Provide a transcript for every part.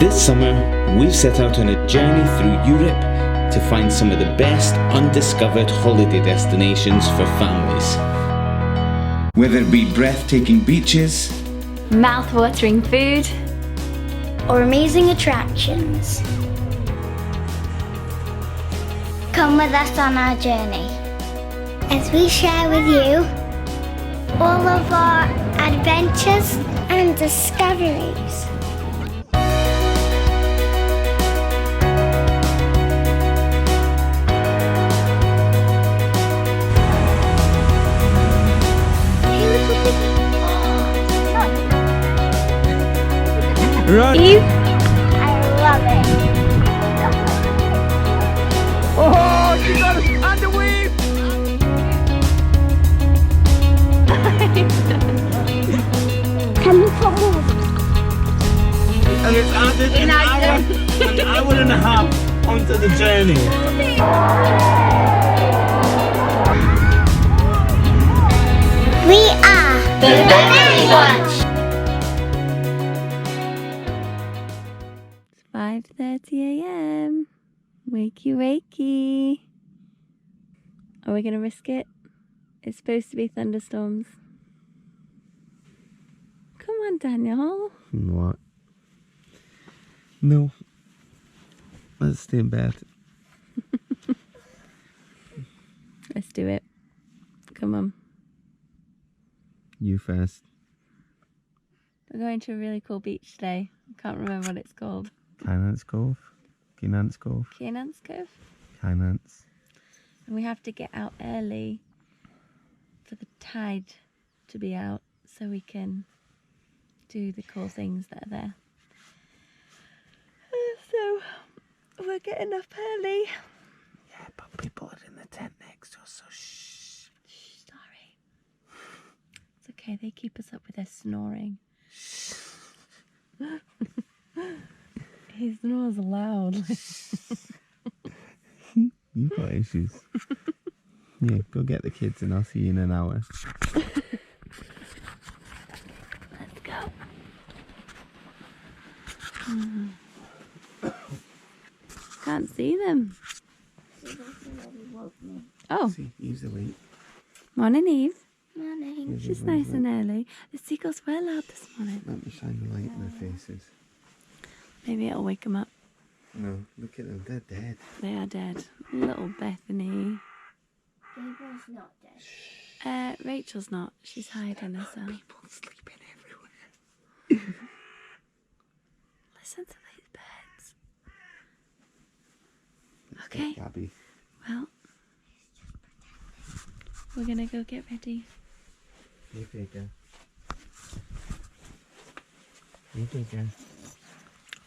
This summer, we've set out on a journey through Europe to find some of the best undiscovered holiday destinations for families. Whether it be breathtaking beaches, mouth-watering food, or amazing attractions. Come with us on our journey as we share with you all of our adventures and discoveries. Right. I love it. Oh, she got us underweave! Can we put more? And it's added an hour and a half onto the journey. We are the Beverley Bunch. 5:30 a.m. Wakey wakey. Are we going to risk it? It's supposed to be thunderstorms. Come on, Daniel. What? No. Let's stay in bed. Let's do it. Come on. You first. We're going to a really cool beach today. I can't remember what it's called. Kynance Cove. Kynance Cove. Kynance Cove. Kynance. And we have to get out early for the tide to be out so we can do the cool things that are there. So we're getting up early. Yeah, but people are in the tent next to us, so shh. Sorry. It's okay, they keep us up with their snoring. He snores loud. You've got issues. Yeah, go get the kids and I'll see you in an hour. Let's go. Can't see them. Oh, See, use the weight. morning Eve. Morning. She's nice and early. The seagulls were loud this morning. Let me shine the light in their faces. Maybe it'll wake them up. No, look at them, they're dead. They are dead. Little Bethany. Gabriel's not dead. Rachel's not. She's hiding herself. People sleeping everywhere. Listen to these birds. Okay. Gabby. Well, we're gonna go get ready. You bigger. You bigger.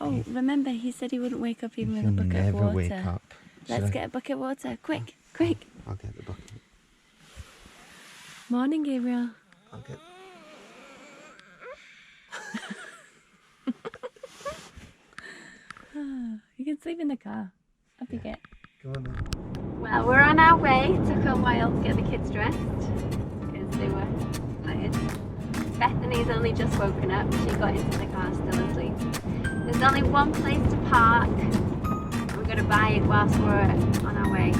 Oh, remember he said he wouldn't wake up even with a You'll bucket of never water. wake up. Let's get a bucket of water. Quick, quick. I'll get the bucket. Morning, Gabriel. I'll get... You can sleep in the car. Up you get. Go on then. Well, we're on our way. Took a while to get the kids dressed because they were tired. Bethany's only just woken up. She got into the car still asleep. There's only one place to park. We're going to buy it whilst we're on our way. Is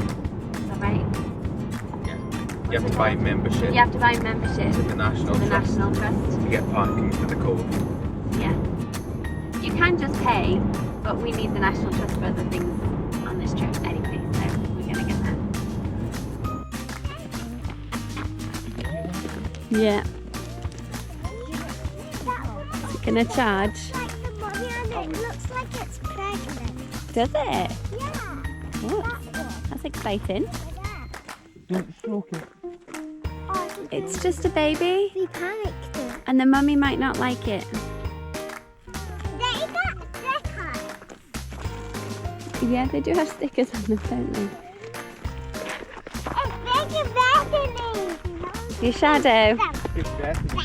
that right? Yeah. You have to buy membership You have to buy membership to the National to the Trust National Trust. to get parking for the cove. Yeah. You can just pay, but we need the National Trust for other things on this trip anyway, so we're going to get that. Yeah. Is it going to charge? Like the body on it looks like it's pregnant. Does it? Yeah. Oh, that's exciting. Don't stroke it. Oh, It's just a baby, we panicked it. and the mummy might not like it. They got stickers. Yeah, they do have stickers on them, don't they? It's bigger than me. Your shadow. It's Bethany.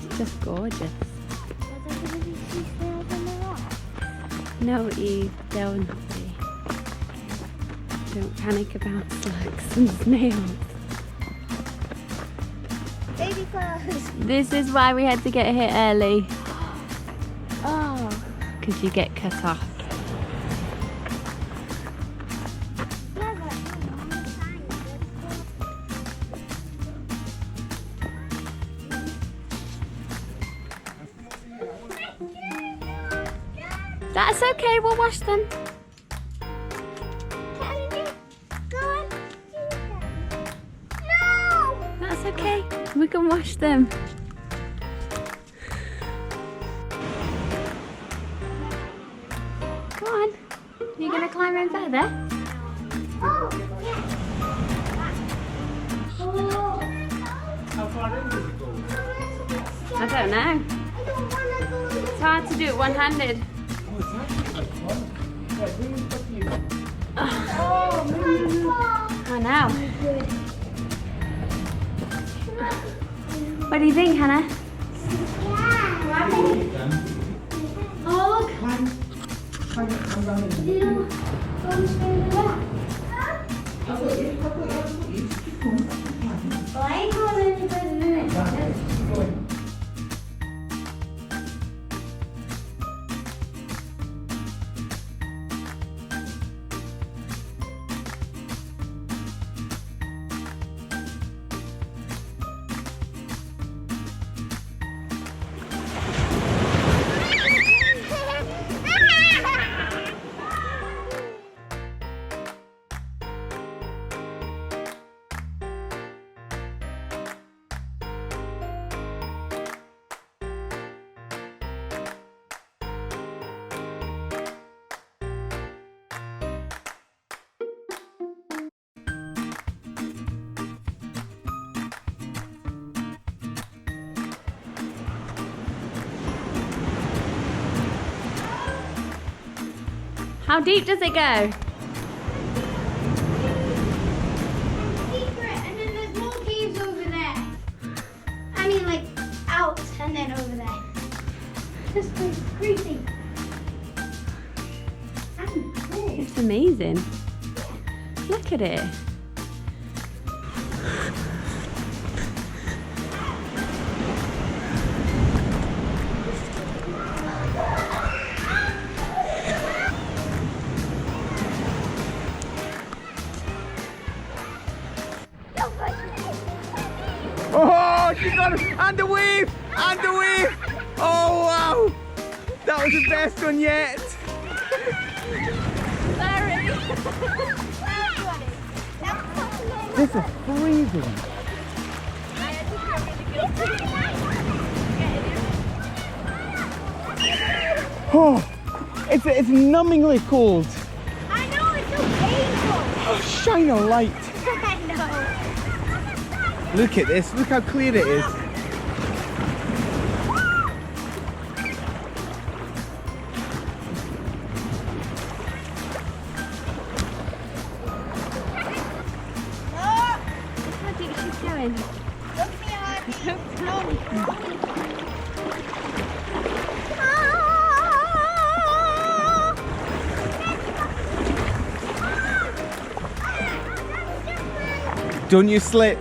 It's just gorgeous. No, Eve, don't be. Don't panic about slugs and snails. Baby clothes. This is why we had to get here early. Oh, because you get cut off. That's okay, we'll wash them. No! That's okay, we can wash them. Come on, you're gonna climb in further? Oh, yeah. Oh. How far in does it go? I don't know. I don't want to go. It's hard to do it one-handed. Oh, it's actually quite fun. Yeah, bring it up here. Oh, I know. What do you think, Hannah? Oh, Climb down in. How deep does it go? secret, and then there's more caves over there. I mean, like, out and then over there. This place is creepy. And cool. It's amazing. Look at it. Oh, she got it! And the wave! And the wave! Oh, wow! That was the best one yet! This is freezing! Oh, it's numbingly cold! I know, it's so painful. Oh, shine a light! I know. Look at this, look how clear it is. How deep she's going. Look me on. No. Don't you slip.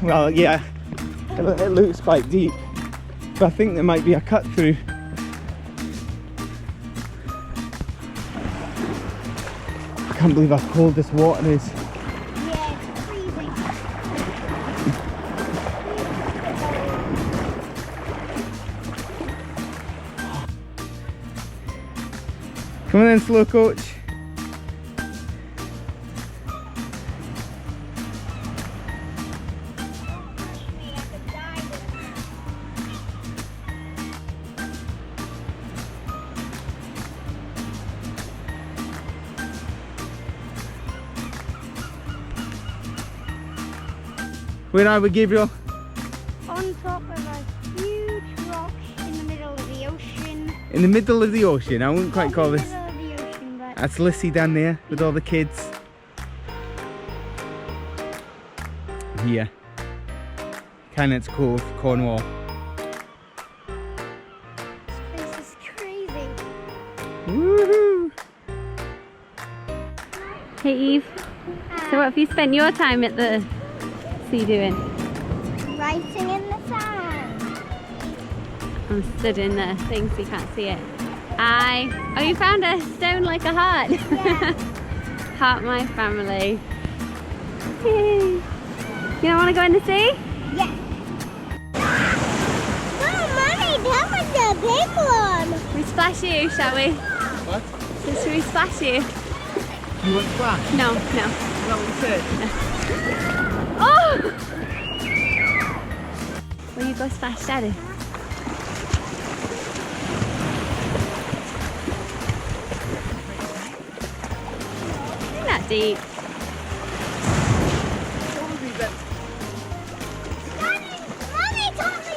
Well, yeah, it looks quite deep, but I think there might be a cut through. I can't believe how cold this water is. Yeah, it's freezing. Come on then, slow coach. Where are we, Gabriel? On top of a huge rock in the middle of the ocean. In the middle of the ocean. I wouldn't quite call In the this. middle of the ocean, but That's Lissy down there with all the kids. Here, Kynance Cove, Cornwall. Woohoo! Hey Eve, so what have you spent your time at the sea doing? Writing in the sand. I'm stood in the thing so you can't see it. Oh, you found a stone like a heart. Yeah. Heart my family. Yay. You don't want to go in the sea? Yeah. Oh, Mommy, that was a big one. We splash you, shall we? What? So should we splash you? You want splash? No, no. Is that what you said? Oh! Will you go splash Daddy? Not deep. Mommy told me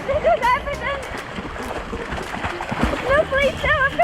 This is evidence! No, please don't!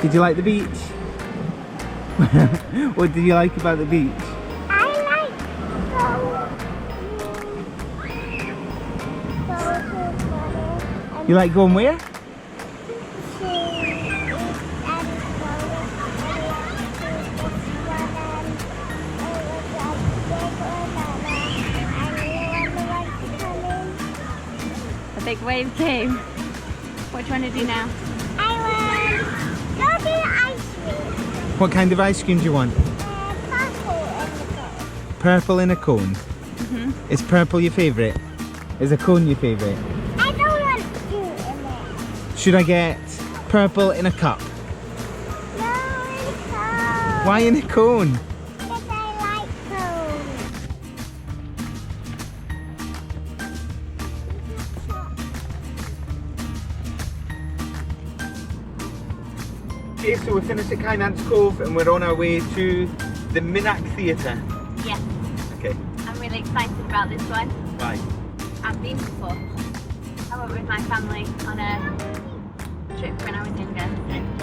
Did you like the beach? What did you like about the beach? I like You like going where? A big wave came. What do you want to do now? What kind of ice cream do you want? Purple in a cone. Is purple your favourite? Is a cone your favourite? I don't want to in it. Should I get purple in a cup? No, in a cone. Why in a cone? Because I like cones. Okay, so we're finished at Kynance Cove and we're on our way to the Minack Theatre. Yes. Okay. I'm really excited about this one. Why? I've been before. I went with my family on a trip when I was younger.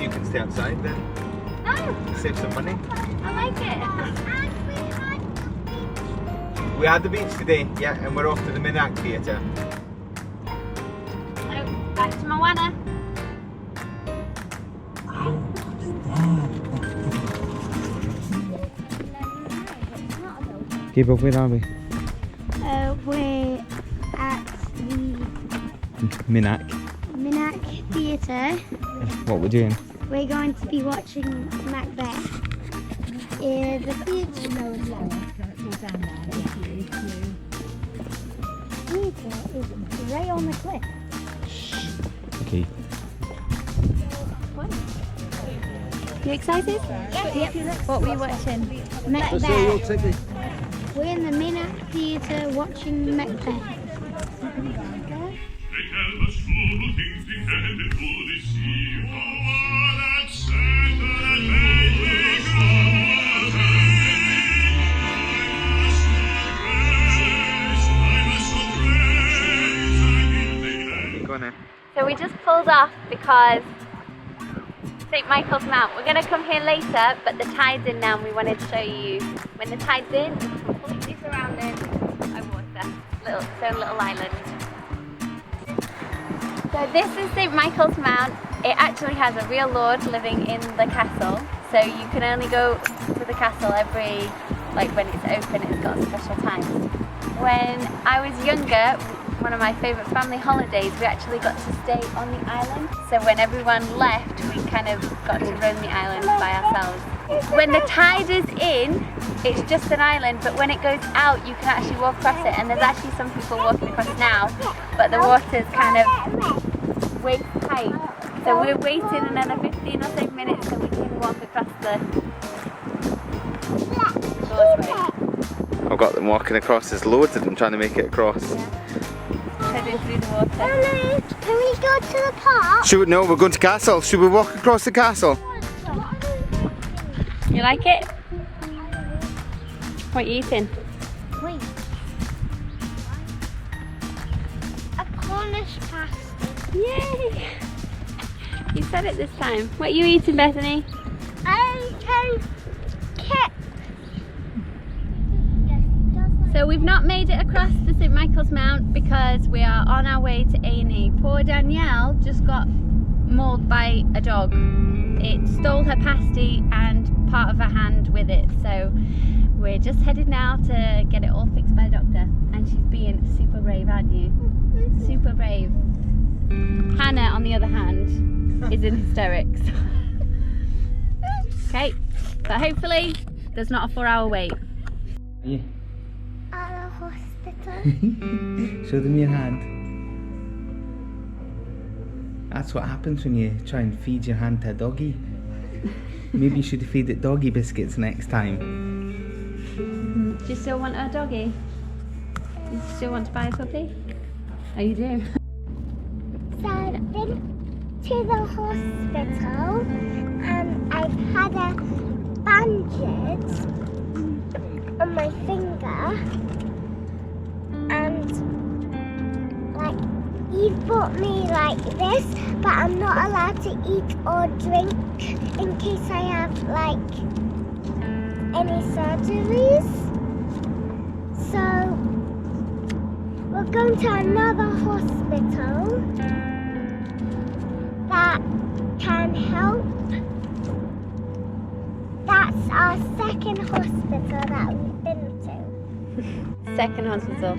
You can stay outside then. No, Save some money. I like it. We had the beach today, yeah, and we're off to the Minack Theatre. So, back to Moana. Okay, but where are we? We're at the Minack. Minack Theatre. What we're doing? We're going to be watching Macbeth. The theatre is right on the cliff. Okay. You excited? Yep. What were you watching? Macbeth. We're in the Minack Theatre watching Macbeth. They tell us true things we can't do this sea. Oh, that center that made me Go on then. So we just pulled off because St. Michael's Mount. We're going to come here later, but the tide's in now and we wanted to show you when the tide's in, it's completely surrounded by water. Its own little island. So this is St. Michael's Mount. It actually has a real lord living in the castle. So you can only go to the castle every, when it's open, it's got special times. When I was younger, one of my favourite family holidays, we actually got to stay on the island. So when everyone left, we kind of got to roam the island by ourselves. When the tide is in, it's just an island, but when it goes out, you can actually walk across it. And there's actually some people walking across now, but the water's kind of waist height. So we're waiting another 15 or so minutes so we can walk across the causeway. I've got them walking across. There's loads of them trying to make it across. Heading through the water. Hello, can we go to the park? No, we're going to castle. Should we walk across the castle? You like it? What are you eating? Wait. A Cornish pasty. Yay! You said it this time. What are you eating, Bethany? I can kick. So we've not made it across the St Michael's Mount because we are on our way to A&E. Poor Danielle just got mauled by a dog. It stole her pasty and part of her hand with it. So we're just headed now to get it all fixed by the doctor. And she's being super brave, aren't you? Super brave. Hannah, on the other hand, is in hysterics. Okay, but hopefully there's not a 4-hour wait. Yeah. At a hospital. Show them your hand. That's what happens when you try and feed your hand to a doggy. Maybe you should feed it doggy biscuits next time. Do you still want a doggy? Do you still want to buy a puppy? Oh, you do? So I've been to the hospital and I've had a bandage on my finger and like you've bought me like this, but I'm not allowed to eat or drink in case I have like any surgeries. So we're going to another hospital that can help. That's our second hospital that we've been to. Second hospital.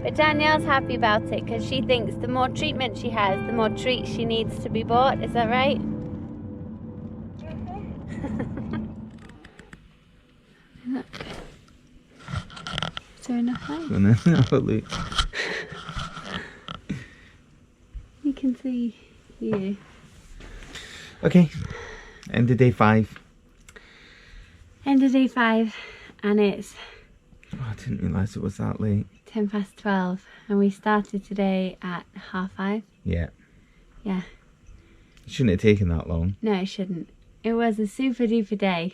But Danielle's happy about it because she thinks the more treatment she has, the more treats she needs to be bought. Is that right? Look. Is there enough light? Have a look. You can see you. Okay, end of day 5. End of day 5 and it's Oh, I didn't realise it was that late. 12:10 and we started today at 5:30. Yeah. Yeah. It shouldn't have taken that long. No, it shouldn't. It was a super duper day.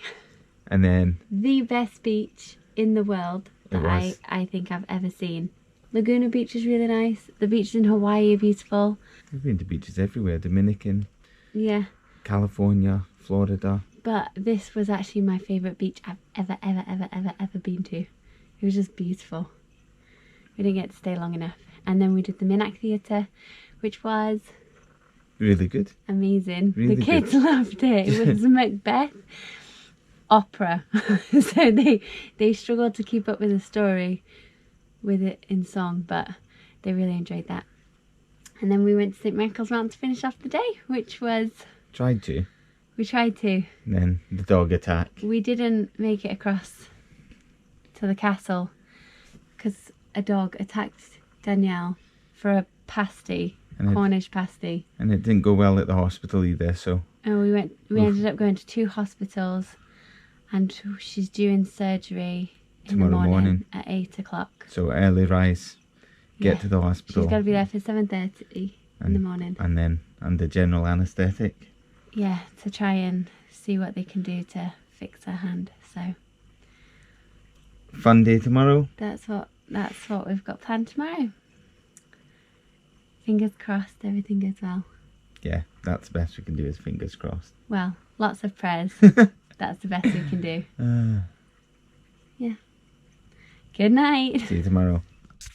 And then The best beach in the world that I think I've ever seen. Laguna Beach is really nice. The beaches in Hawaii are beautiful. we've been to beaches everywhere. Dominican, Yeah. California, Florida. But this was actually my favourite beach I've ever been to. It was just beautiful. We didn't get to stay long enough. And then we did the Minack Theatre, which was Really good. amazing. Really The kids good. loved it. It was Macbeth Opera. So they struggled to keep up with the story with it in song, but they really enjoyed that. And then we went to St Michael's Mount to finish off the day, which was... Tried to. We tried to. And then the dog attack. We didn't make it across to the castle because a dog attacked Danielle for a pasty, Cornish pasty. And it didn't go well at the hospital either, so... And we ended up going to 2 hospitals and she's due in surgery in the Tomorrow morning. at 8 o'clock. So early rise, get Yeah. to the hospital. She's got to be there for 7:30 in the morning. And then under general anaesthetic. Yeah, to try and see what they can do to fix her hand. So Fun day tomorrow. that's what we've got planned tomorrow. Fingers crossed everything goes well. Yeah, that's the best we can do is fingers crossed. Well, lots of prayers. That's the best we can do. Yeah. Good night. See you tomorrow.